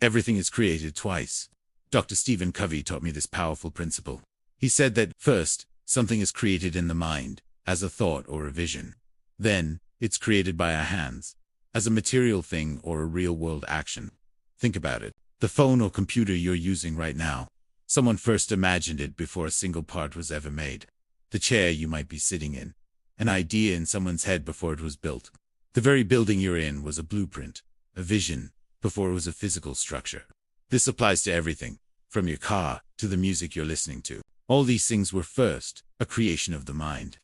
Everything is created twice. Dr. Stephen Covey taught me this powerful principle. He said that, first, something is created in the mind, as a thought or a vision. Then, it's created by our hands, as a material thing or a real-world action. Think about it. The phone or computer you're using right now. Someone first imagined it before a single part was ever made. The chair you might be sitting in. An idea in someone's head before it was built. The very building you're in was a blueprint, a vision, before it was a physical structure. This applies to everything, from your car to the music you're listening to. All these things were first a creation of the mind.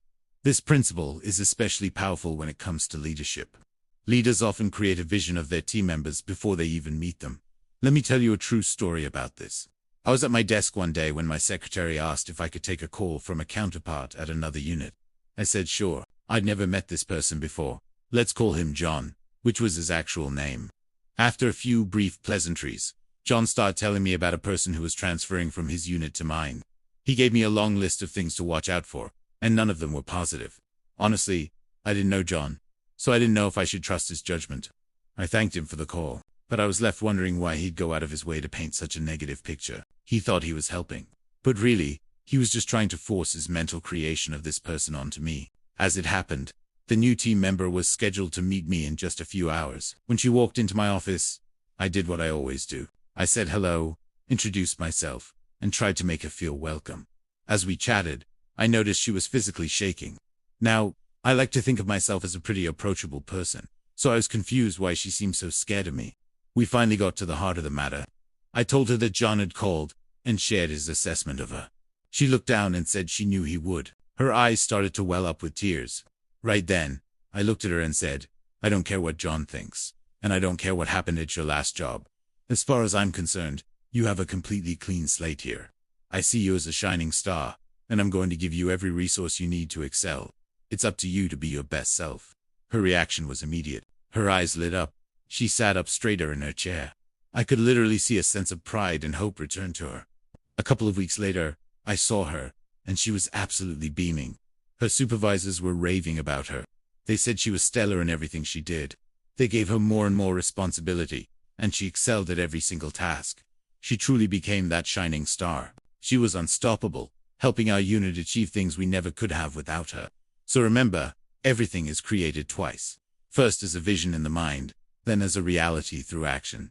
This principle is especially powerful when it comes to leadership. Leaders often create a vision of their team members before they even meet them. Let me tell you a true story about this. I was at my desk one day when my secretary asked if I could take a call from a counterpart at another unit. I said sure. I'd never met this person before. Let's call him John, which was his actual name. After a few brief pleasantries, John started telling me about a person who was transferring from his unit to mine. He gave me a long list of things to watch out for, and none of them were positive. Honestly, I didn't know John, so I didn't know if I should trust his judgment. I thanked him for the call, but I was left wondering why he'd go out of his way to paint such a negative picture. He thought he was helping, but really, he was just trying to force his mental creation of this person onto me. As it happened, the new team member was scheduled to meet me in just a few hours. When she walked into my office, I did what I always do. I said hello, introduced myself, and tried to make her feel welcome. As we chatted, I noticed she was physically shaking. Now, I like to think of myself as a pretty approachable person, so I was confused why she seemed so scared of me. We finally got to the heart of the matter. I told her that John had called and shared his assessment of her. She looked down and said she knew he would. Her eyes started to well up with tears. Right then, I looked at her and said, I don't care what John thinks, and I don't care what happened at your last job. As far as I'm concerned, you have a completely clean slate here. I see you as a shining star, and I'm going to give you every resource you need to excel. It's up to you to be your best self. Her reaction was immediate. Her eyes lit up. She sat up straighter in her chair. I could literally see a sense of pride and hope return to her. A couple of weeks later, I saw her, and she was absolutely beaming. Her supervisors were raving about her. They said she was stellar in everything she did. They gave her more and more responsibility, and she excelled at every single task. She truly became that shining star. She was unstoppable, helping our unit achieve things we never could have without her. So remember, everything is created twice. First as a vision in the mind, then as a reality through action.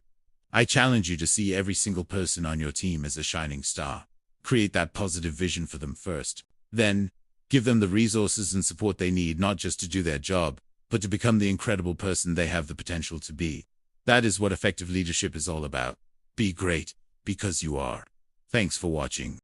I challenge you to see every single person on your team as a shining star. Create that positive vision for them first. Then, give them the resources and support they need not just to do their job, but to become the incredible person they have the potential to be. That is what effective leadership is all about. Be great, because you are. Thanks for watching.